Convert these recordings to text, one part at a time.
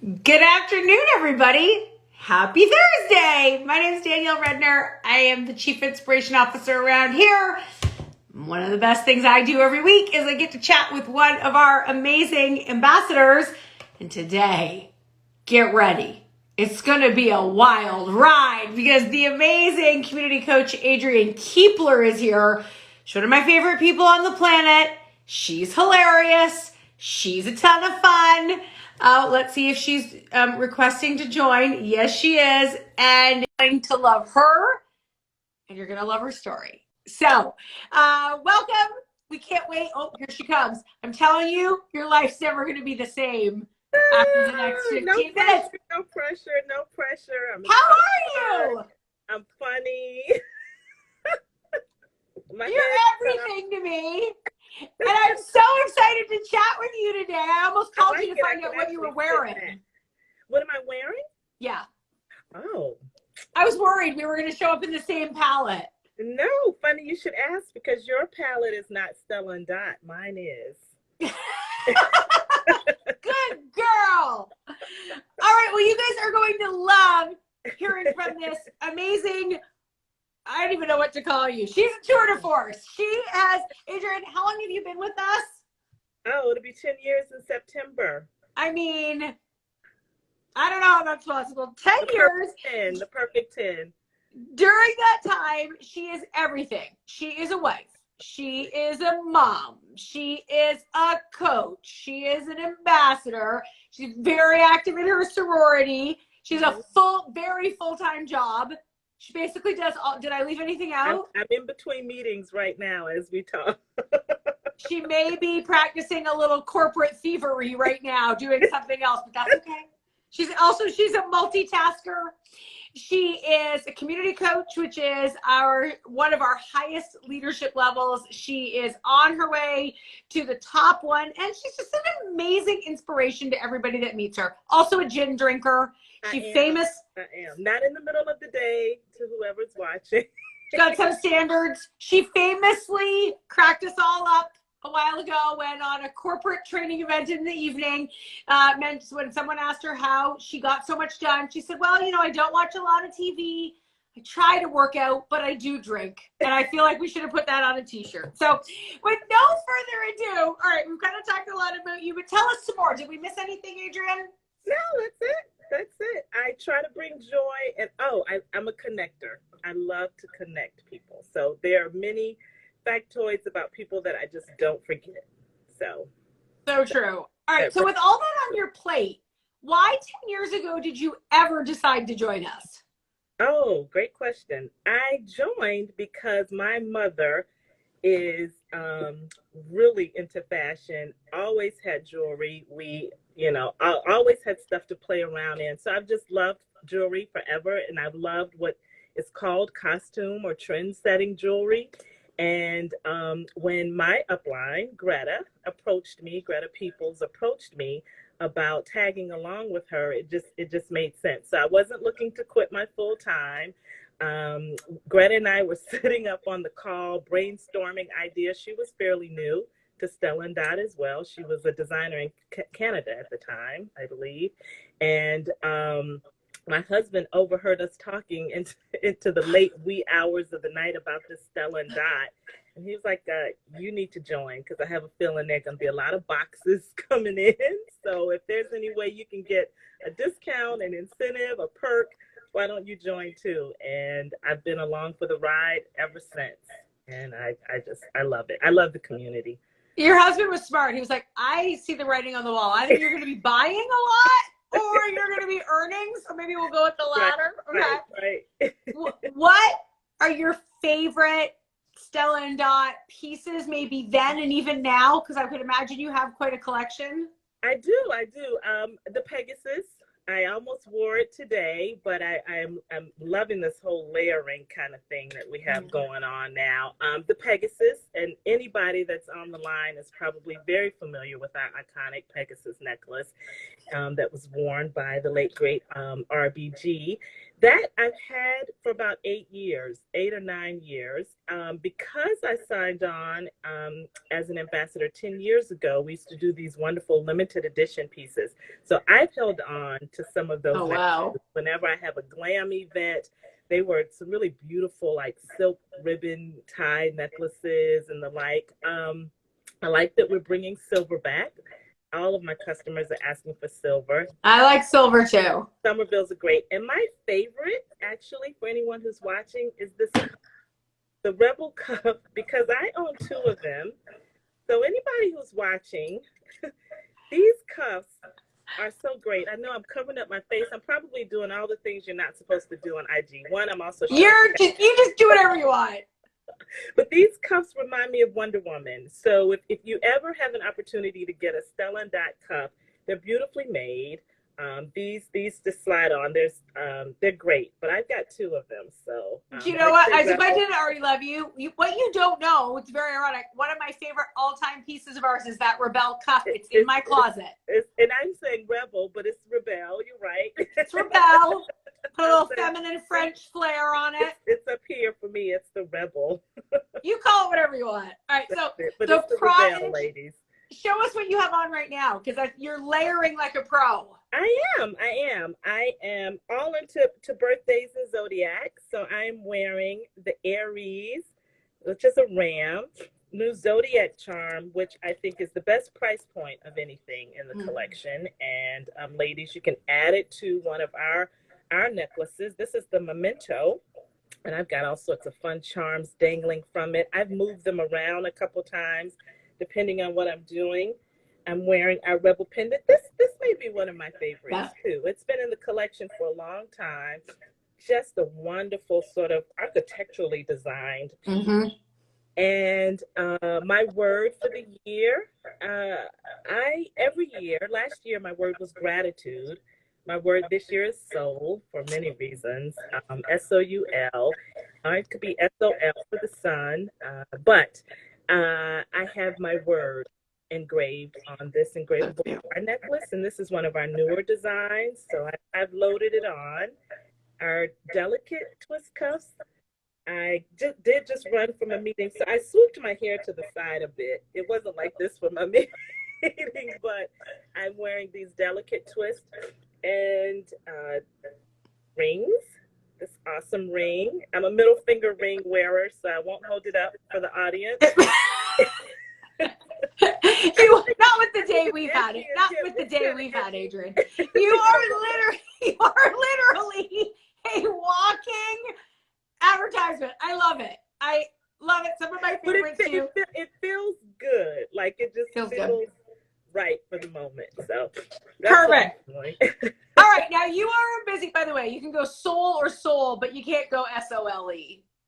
Good afternoon, everybody. Happy Thursday. My name is Danielle Redner. I am the Chief Inspiration Officer around here. One of the best things I do every week is I get to chat with one of our amazing ambassadors. And today, get ready. It's going to be a wild ride because the amazing community coach Adriane Keepler is here. She's one of my favorite people on the planet. She's hilarious. She's a ton of fun. Let's see if she's requesting to join. Yes, she is. And you're going to love her and you're going to love her story. So, welcome. We can't wait. Oh, here she comes. I'm telling you, your life's never going to be the same after the next 15 minutes. No pressure. How are you? I'm funny. You're everything to me. And I'm so excited to chat with you today. I almost called you to find out what you were wearing. What am I wearing? Yeah. Oh. I was worried we were going to show up in the same palette. No, funny you should ask because your palette is not Stella and Dot. Mine is. Good girl. All right. Well, you guys are going to love hearing from this amazing, I don't even know what to call you. She's a tour de force. She has, Adriane, how long have you been with us? Oh, it'll be 10 years in September. I mean, I don't know how that's possible. 10 years. The perfect 10. During that time, she is everything. She is a wife. She is a mom. She is a coach. She is an ambassador. She's very active in her sorority. She's a very full-time job. She basically does all. Did I leave anything out? I'm in between meetings right now as we talk. She may be practicing a little corporate thievery right now, doing something else, but that's okay. She's a multitasker. She is a community coach, which is one of our highest leadership levels. She is on her way to the top one, and she's just an amazing inspiration to everybody that meets her. Also a gin drinker. She's famous. I am. Not in the middle of the day to whoever's watching. She's got some standards. She famously cracked us all up a while ago when on a corporate training event in the evening, when someone asked her how she got so much done, she said, well, I don't watch a lot of TV. I try to work out, but I do drink. And I feel like we should have put that on a t-shirt. So with no further ado, all right, we've kind of talked a lot about you, but tell us some more. Did we miss anything, Adriane? No, that's it. I try to bring joy and I'm a connector. I love to connect people. So there are many factoids about people that I just don't forget. So true. All right. So with all that on your plate, why 10 years ago did you ever decide to join us? Oh, great question. I joined because my mother is really into fashion, always had jewelry. I always had stuff to play around in. So I've just loved jewelry forever. And I've loved what is called costume or trend setting jewelry. And when my upline, Greta Peoples approached me about tagging along with her, it just made sense. So I wasn't looking to quit my full time. Greta and I were sitting up on the call, brainstorming ideas. She was fairly new to Stella and Dot as well. She was a designer in Canada at the time, I believe. And my husband overheard us talking into the late wee hours of the night about this Stella and Dot. And he was like, you need to join because I have a feeling there's going to be a lot of boxes coming in. So if there's any way you can get a discount, an incentive, a perk, why don't you join too? And I've been along for the ride ever since. And I love it. I love the community. Your husband was smart. He was like, I see the writing on the wall. I think you're going to be buying a lot or you're going to be earning. So maybe we'll go with the latter. Right. What are your favorite Stella and Dot pieces, maybe then and even now? Because I could imagine you have quite a collection. I do. The Pegasus. I almost wore it today, but I'm loving this whole layering kind of thing that we have going on now. The Pegasus, and anybody that's on the line is probably very familiar with our iconic Pegasus necklace that was worn by the late, great RBG. That I've had for about 8 or 9 years. Because I signed on as an ambassador 10 years ago, we used to do these wonderful limited edition pieces. So I've held on to some of those Oh, wow. whenever I have a glam event. They were some really beautiful, like silk ribbon tie necklaces and the like. I like that we're bringing silver back. All of my customers are asking for silver. I like silver too. Somerville's are great. And my favorite, actually, for anyone who's watching, is the Rebel Cup, because I own 2 of them. So anybody who's watching, these cuffs are so great. I know I'm covering up my face. I'm probably doing all the things you're not supposed to do on IG. One, I'm also you just do whatever you want. But these cuffs remind me of Wonder Woman. So if you ever have an opportunity to get a Stella and Dot cuff, they're beautifully made. These just slide on. They're great, but I've got 2 of them. So you know what? As if I didn't already love you. What you don't know, it's very ironic. One of my favorite all-time pieces of ours is that Rebel cuff. It's in my closet. And I'm saying Rebel, but it's Rebel. You're right. It's Rebel. Put a little feminine French flair on it. It's up here for me. It's the Rebel. You call it whatever you want. All right, so but the it's the pride, Rebel, ladies. Show us what you have on right now, because you're layering like a pro. I am all into birthdays and zodiac. So I'm wearing the Aries, which is a ram, new zodiac charm, which I think is the best price point of anything in the collection. And ladies, you can add it to one of our necklaces. This is the Memento, and I've got all sorts of fun charms dangling from it. I've moved them around a couple times depending on what I'm doing. I'm wearing our Rebel pendant. This may be one of my favorites too. It's been in the collection for a long time. Just a wonderful sort of architecturally designed. And my word for the year, every year, last year my word was gratitude. My word this year is soul for many reasons. SOUL. It could be SOL for the sun, but I have my word engraved on this engravable bar necklace, and this is one of our newer designs. So I've loaded it on. Our delicate twist cuffs. I did just run from a meeting, so I swooped my hair to the side a bit. It wasn't like this for my meeting, but I'm wearing these delicate twists and rings. This awesome ring. I'm a middle finger ring wearer, so I won't hold it up for the audience. Not with the day we've had it. Not with the day we've had, Adriane. You are literally a walking advertisement. I love it. I love it. Some of my favorites too. It feels good. Like it just feels good. Right for the moment. So perfect. All right, now you are busy. By the way, you can go soul or soul, but you can't go SOLE.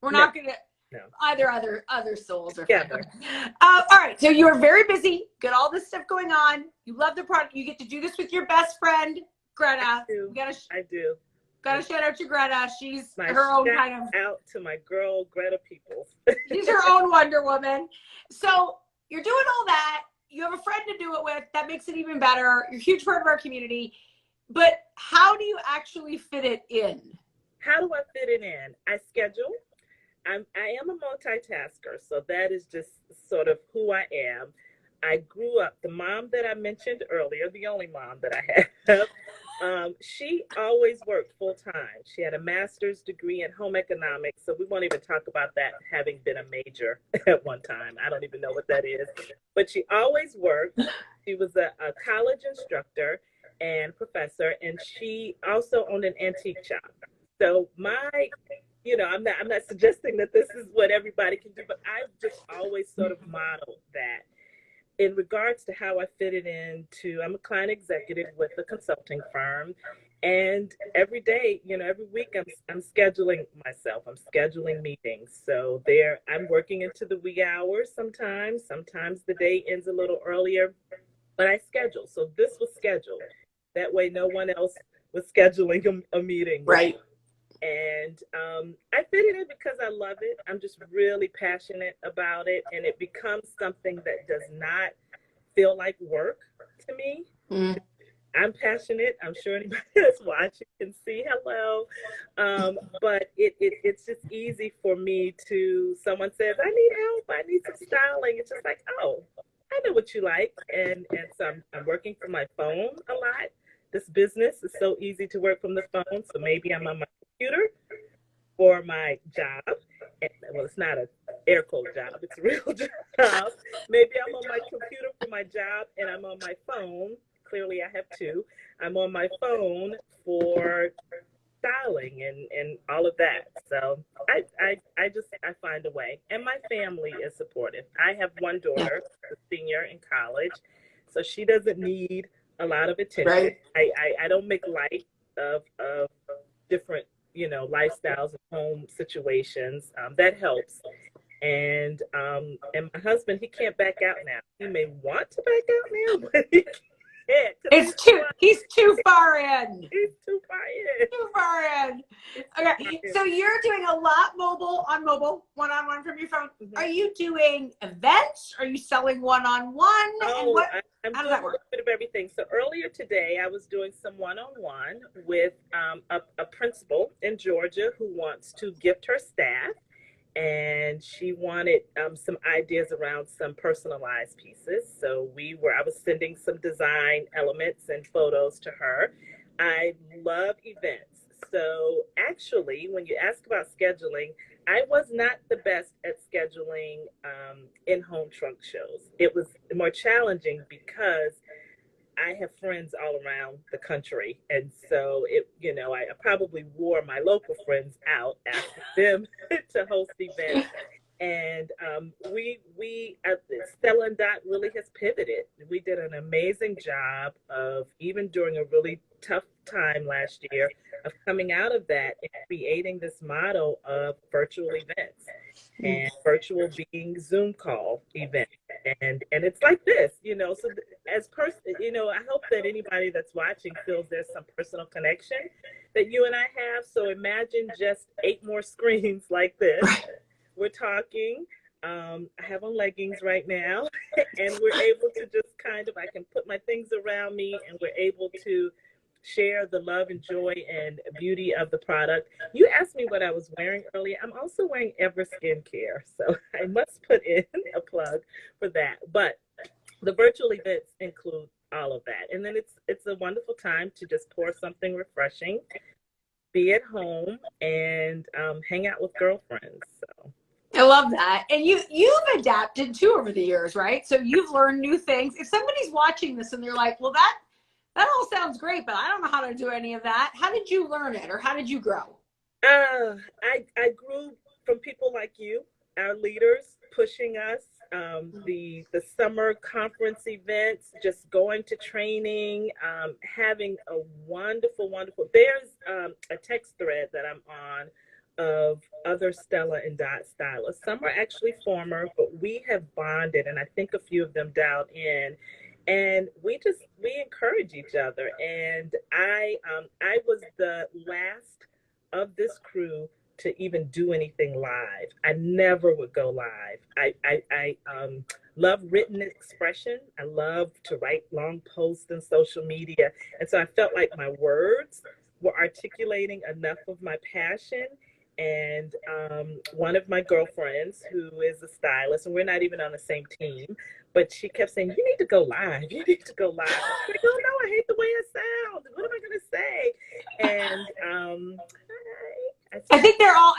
We're not gonna. No. Other souls are fun. All right, so you are very busy. Got all this stuff going on. You love the product. You get to do this with your best friend, Greta. I do. Gotta shout out to Greta. She's her own kind of. Out to my girl, Greta Peoples. She's her own Wonder Woman. So you're doing all that. You have a friend to do it with. That makes it even better. You're a huge part of our community. But how do you actually fit it in? How do I fit it in? I schedule. I am a multitasker, so that is just sort of who I am. I grew up, the mom that I mentioned earlier, the only mom that I have, she always worked full time. She had a master's degree in home economics, so we won't even talk about that having been a major at one time. I don't even know what that is. But she always worked. She was a college instructor and professor, and she also owned an antique shop. So I'm not suggesting that this is what everybody can do, but I've just always sort of modeled that. In regards to how I fit it into, I'm a client executive with a consulting firm, and every day, every week I'm scheduling myself. I'm scheduling meetings. So I'm working into the wee hours sometimes. Sometimes the day ends a little earlier, but I schedule. So this was scheduled. That way no one else was scheduling a meeting. Right. And I fit it in because I love it. I'm just really passionate about it. And it becomes something that does not feel like work to me. I'm passionate. I'm sure anybody that's watching can see hello. But it's just easy for me to, someone says, I need help, I need some styling. It's just like, oh, I know what you like. And so I'm working from my phone a lot. This business is so easy to work from the phone. So maybe I'm on my computer for my job. And, well, it's not an air quote job, it's a real job. Maybe I'm on my computer for my job and I'm on my phone. Clearly, I have two. I'm on my phone for styling and all of that. So I find a way. And my family is supportive. I have one daughter, a senior in college, so she doesn't need a lot of attention. Right. I don't make light of different, lifestyles and home situations. That helps. And my husband, he can't back out now. He may want to back out now, but he can't. He's too far in. He's too far in. Too far in. Okay, so you're doing a lot on mobile, one-on-one from your phone. Mm-hmm. Are you doing events? Are you selling one-on-one? Oh, how does that work? A bit of everything. So earlier today, I was doing some one-on-one with a principal in Georgia who wants to gift her staff. And she wanted some ideas around some personalized pieces. So I was sending some design elements and photos to her. I love events. So actually, when you ask about scheduling, I was not the best at scheduling in-home trunk shows. It was more challenging because I have friends all around the country. And so I probably wore my local friends out, asking them to host events. And Stella and Dot really has pivoted. We did an amazing job of, even during a really tough time last year, of coming out of that and creating this model of virtual events, and virtual being Zoom call events. And it's like this, so I hope that anybody that's watching feels there's some personal connection that you and I have. So imagine just 8 more screens like this. We're talking. I have on leggings right now, and we're able to just I can put my things around me, and we're able to share the love and joy and beauty of the product. You asked me what I was wearing earlier. I'm also wearing Ever Skincare, so I must put in a plug for that. But the virtual events include all of that, and then it's a wonderful time to just pour something refreshing, be at home, and hang out with girlfriends. So. I love that. And you've adapted too over the years, right? So you've learned new things. If somebody's watching this and they're like, well, that all sounds great, but I don't know how to do any of that. How did you learn it, or how did you grow? I grew from people like you, our leaders, pushing us. The summer conference events, just going to training, having a wonderful. There's a text thread that I'm on of other Stella and Dot stylists. Some are actually former, but we have bonded, and I think a few of them dialed in. And we encourage each other. And I was the last of this crew to even do anything live. I never would go live. I love written expression. I love to write long posts on social media. And so I felt like my words were articulating enough of my passion. And one of my girlfriends, who is a stylist, and we're not even on the same team, but she kept saying, you need to go live. You need to go live. I'm like, oh no, I hate the way it sounds. What am I going to say? And I think they're all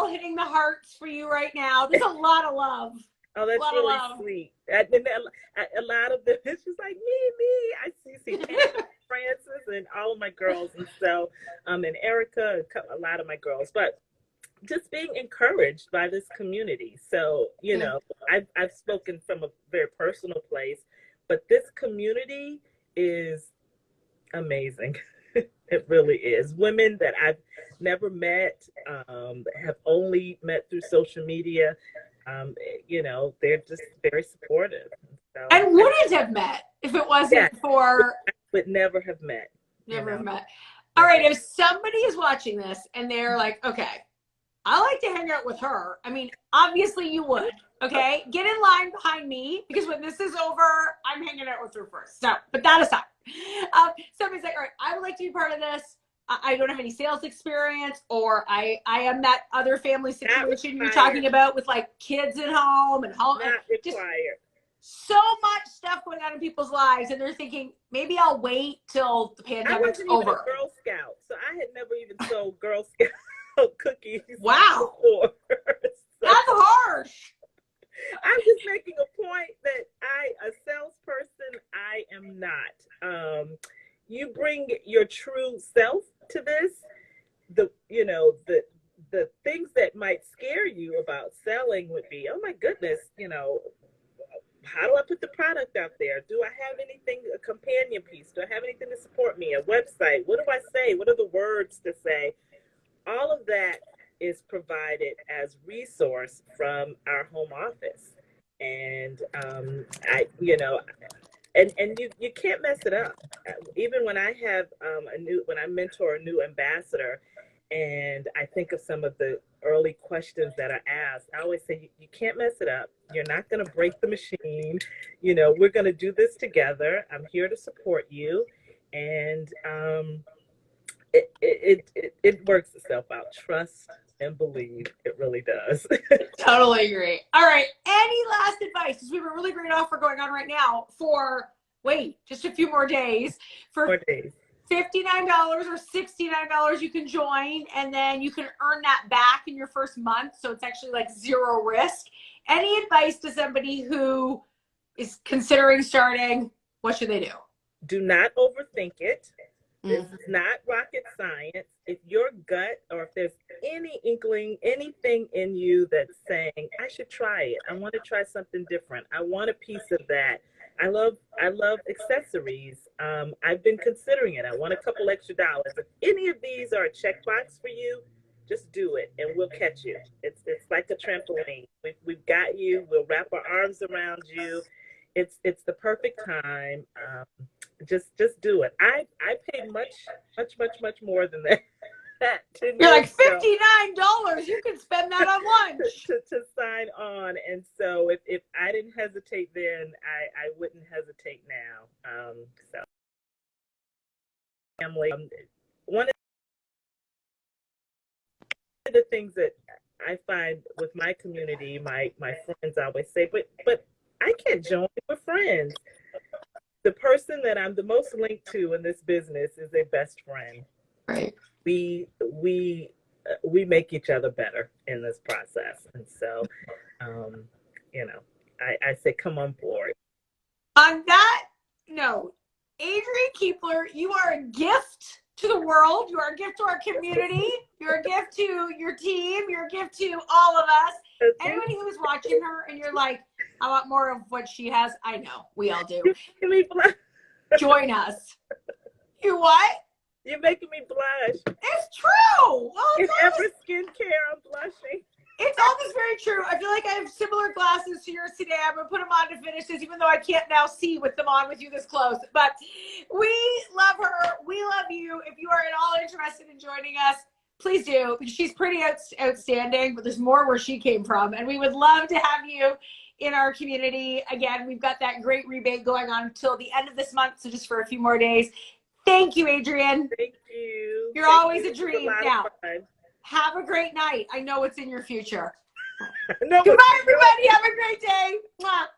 hitting the hearts for you right now. There's a lot of love. Oh, that's really sweet. A lot of them, it's just like me. I see Francis and all of my girls, and so and Erica, a lot of my girls, but just being encouraged by this community. So I've spoken from a very personal place, but this community is amazing. It really is. Women that I've never met, have only met through social media. They're just very supportive. So, and wouldn't have met if it wasn't for. Would never have met. Never have met. All right. If somebody is watching this and they're like, okay, I like to hang out with her. I mean, obviously you would. Okay, get in line behind me, because when this is over, I'm hanging out with her first. So, but that aside, so like to be part of this. I don't have any sales experience, or I am that other family situation you're talking about with like kids at home and home. Not required. So much stuff going on in people's lives, and they're thinking, maybe I'll wait till the pandemic's over. I wasn't even a Girl Scout, so I had never even sold Girl Scout cookies. Wow. Before. That's harsh. I'm just making a point that a salesperson, I am not. You bring your true self to this. The things that might scare you about selling would be, oh my goodness, how do I put the product out there? Do I have anything, a companion piece? Do I have anything to support me? A website? What do I say? What are the words to say? All of that is provided as resource from our home office. And you can't mess it up. Even when I have when I mentor a new ambassador, and I think of some of the early questions that are asked, I always say, you can't mess it up. You're not going to break the machine. We're going to do this together. I'm here to support you. And it works itself out. Trust and believe. It really does. Totally agree. All right. Any last advice? Because we have a really great offer going on right now for, just a few more days. For $59 or $69, you can join, and then you can earn that back in your first month. So it's actually like zero risk. Any advice to somebody who is considering starting? What should they do? Do not overthink it. This is not rocket science. If your gut, or if there's any inkling, anything in you that's saying, I should try it. I want to try something different. I want a piece of that. I love accessories. I've been considering it. I want a couple extra dollars. If any of these are a checkbox for you, just do it and we'll catch you. It's like a trampoline. We've got you. We'll wrap our arms around you. It's the perfect time. Just do it. I paid much more than that. You're like, $59. You can spend that on lunch to sign on. And so if I didn't hesitate then, I wouldn't hesitate now. So family. One of the things that I find with my community, my friends always say, but I can't join with friends. The person that I'm the most linked to in this business is a best friend. Right. We make each other better in this process. And so, I say, come on board. On that note, Adriane Keepler, you are a gift to the world. You are a gift to our community. You're a gift to your team. You're a gift to all of us. Okay. Anybody who is watching her and you're like, I want more of what she has. I know, we all do. Join us. You what? You're making me blush. It's true. Well, it's ever skincare, I'm blushing. It's all this very true. I feel like I have similar glasses to yours today. I'm going to put them on to finish this, even though I can't now see with them on with you this close. But we love her. We love you. If you are at all interested in joining us, please do. She's pretty outstanding, but there's more where she came from. And we would love to have you in our community. Again, we've got that great rebate going on until the end of this month, so just for a few more days. Thank you, Adriane. Thank you. You're always a dream. Now, have a great night. I know what's in your future. Goodbye, everybody. Have a great day. Mwah.